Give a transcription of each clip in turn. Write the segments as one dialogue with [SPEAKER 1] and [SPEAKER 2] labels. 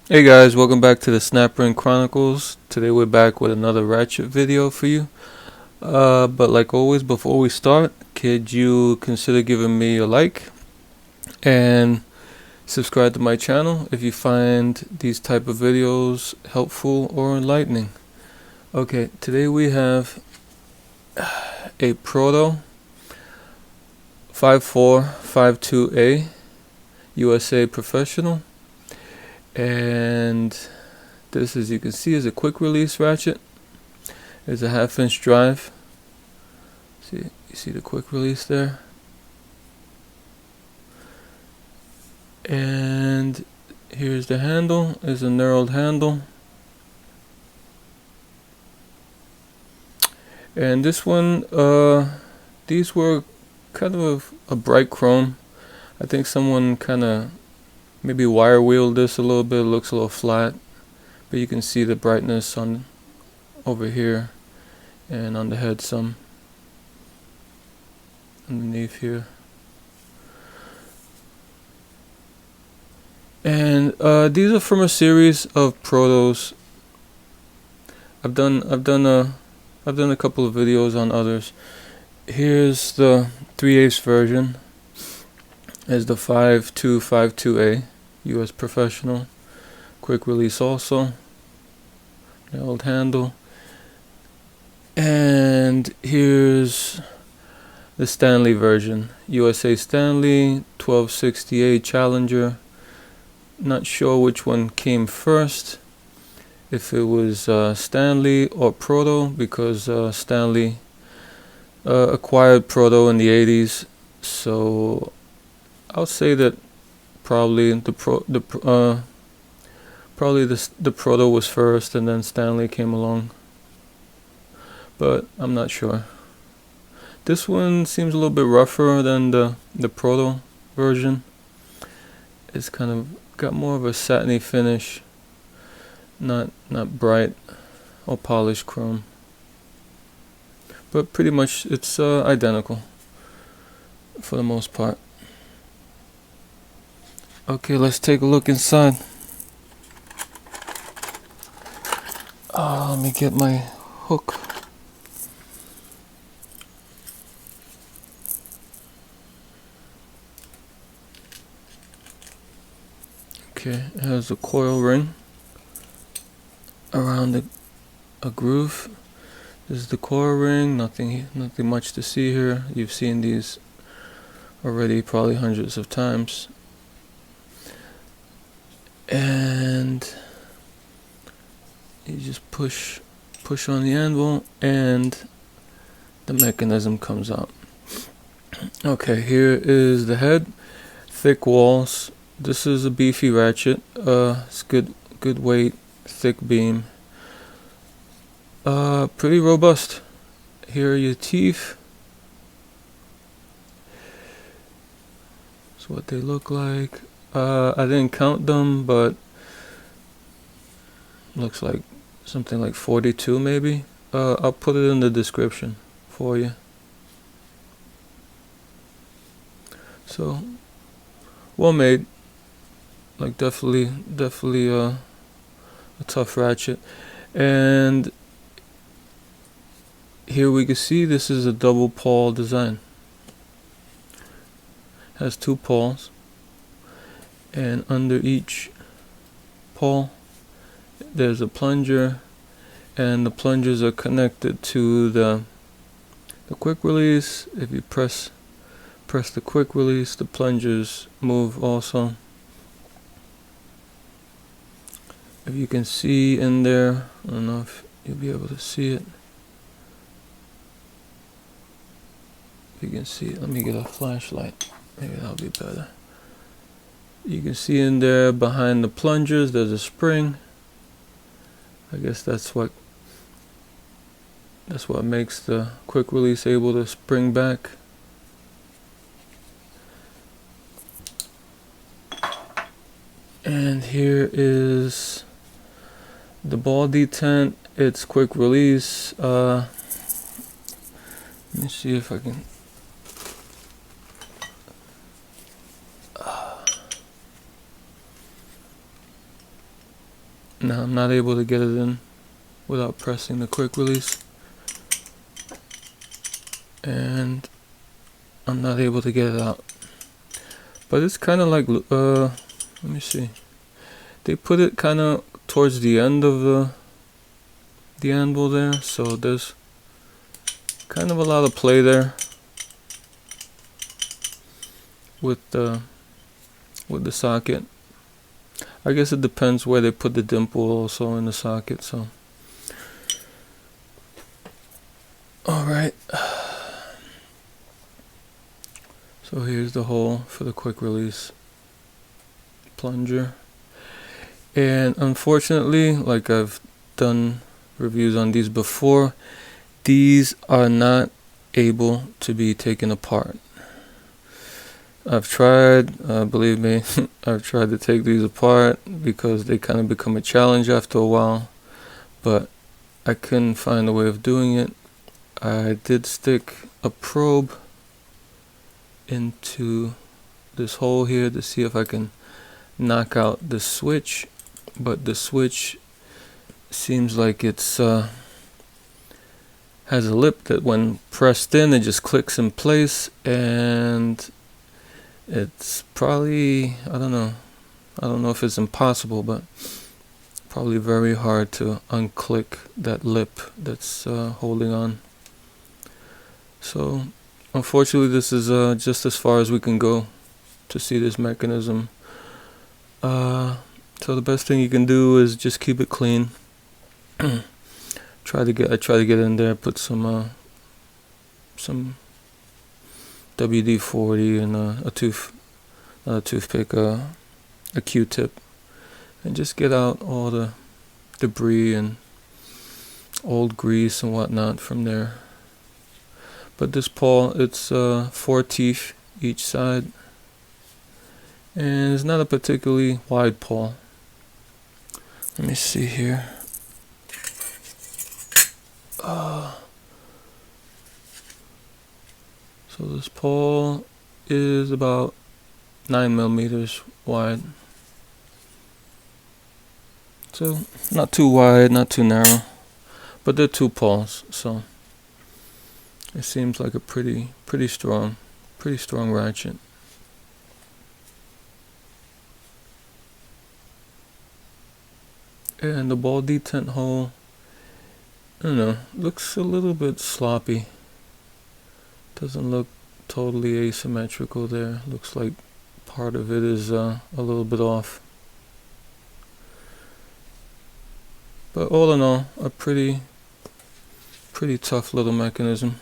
[SPEAKER 1] Hey guys, welcome back to the Snapring Chronicles. Today we're back with another Ratchet video for you. But like always, before we start, could you consider giving me a like and subscribe to my channel if you find these type of videos helpful or enlightening. Okay, today we have a Proto 5452A USA Professional, and this, as you can see, is a quick release ratchet. It's a 1/2 inch drive. You see the quick release there, and here's the handle. Is a knurled handle, and this one, these were kind of a bright chrome. I think someone kind of maybe wire wheeled this a little bit. It looks a little flat, but you can see the brightness on over here and on the head some underneath here. And these are from a series of Protos. I've done a couple of videos on others. Here's the 3/8 version. Is the 5252A US Professional, quick release also, nailed handle. And here's the Stanley version, USA Stanley 1268 Challenger. Not sure which one came first, if it was Stanley or Proto, because Stanley acquired Proto in the 80s, so I'll say that probably the Proto was first, and then Stanley came along, but I'm not sure. This one seems a little bit rougher than the Proto version. It's kind of got more of a satiny finish, not bright or polished chrome, but pretty much it's identical for the most part. Okay, let's take a look inside. Let me get my hook. Okay, it has a coil ring around a groove. This is the coil ring. Nothing much to see here. You've seen these already probably hundreds of times. And you just push on the anvil and the mechanism comes out. Okay, here is the head. Thick walls. This is a beefy ratchet. It's good weight, thick beam. Pretty robust. Here are your teeth. That's what they look like. I didn't count them, but looks like something like 42 maybe. I'll put it in the description for you. So, well made. Like definitely a tough ratchet. And here we can see this is a double pawl design. Has 2 pawls, and under each pawl there's a plunger, and the plungers are connected to the quick release. If you press the quick release, the plungers move also. If you can see in there, I don't know if you'll be able to see it. If you can see it, let me get a flashlight. Maybe that'll be better. You can see in there behind the plungers there's a spring. I guess that's what makes the quick release able to spring back. And here is the ball detent. It's quick release. Let me see if I can. Now I'm not able to get it in without pressing the quick release, and I'm not able to get it out. But it's kind of like, let me see. They put it kind of towards the end of the anvil there, so there's kind of a lot of play there with the socket. I guess it depends where they put the dimple also in the socket. So, all right. So here's the hole for the quick release plunger. And unfortunately, like I've done reviews on these before, these are not able to be taken apart. I've tried, believe me, I've tried to take these apart because they kind of become a challenge after a while, but I couldn't find a way of doing it. I did stick a probe into this hole here to see if I can knock out the switch, but the switch seems like it's has a lip that when pressed in it just clicks in place, and it's probably, I don't know if it's impossible, but probably very hard to unclick that lip that's holding on. So unfortunately this is just as far as we can go to see this mechanism. So the best thing you can do is just keep it clean. I try to get in there, put some WD-40 and not a toothpick, a Q-tip, and just get out all the debris and old grease and whatnot from there. But this pawl, it's 4 teeth each side, and it's not a particularly wide pawl. Let me see here. So this pawl is about 9 millimeters wide. So not too wide, not too narrow, but they're 2 pawls, so it seems like a pretty strong ratchet. And the ball detent hole, I don't know, looks a little bit sloppy. Doesn't look totally asymmetrical there. Looks like part of it is a little bit off. But all in all, a pretty tough little mechanism.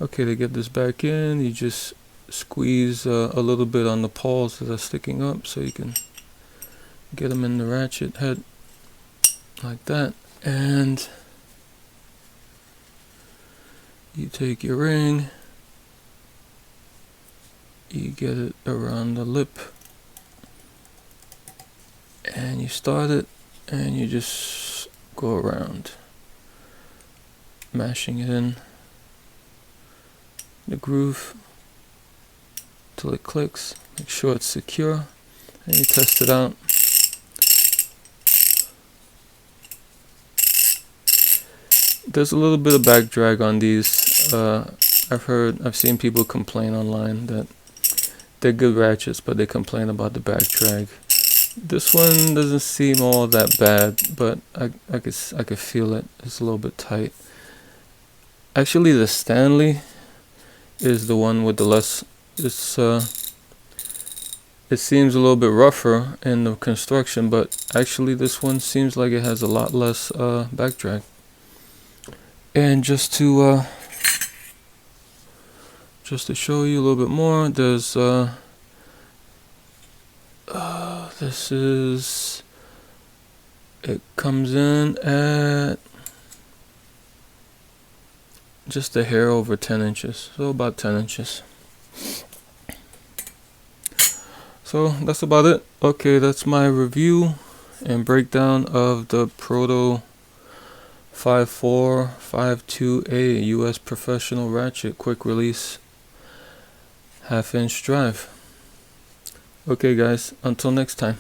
[SPEAKER 1] Okay, to get this back in, you just squeeze a little bit on the pawls that are sticking up so you can get them in the ratchet head like that. And you take your ring, you get it around the lip, and you start it, and you just go around, mashing it in the groove till it clicks. Make sure it's secure, and you test it out. There's a little bit of back drag on these. I've seen people complain online that they're good ratchets, but they complain about the back drag. This one doesn't seem all that bad, but I could feel it. It's a little bit tight. Actually, the Stanley is the one with the less. It seems a little bit rougher in the construction, but actually this one seems like it has a lot less back drag. And just to show you a little bit more, there's this is, it comes in at just a hair over 10 inches, so about 10 inches. So that's about it. Okay, that's my review and breakdown of the Proto 5452A US Professional Ratchet Quick Release 1/2 inch drive. Okay guys, until next time.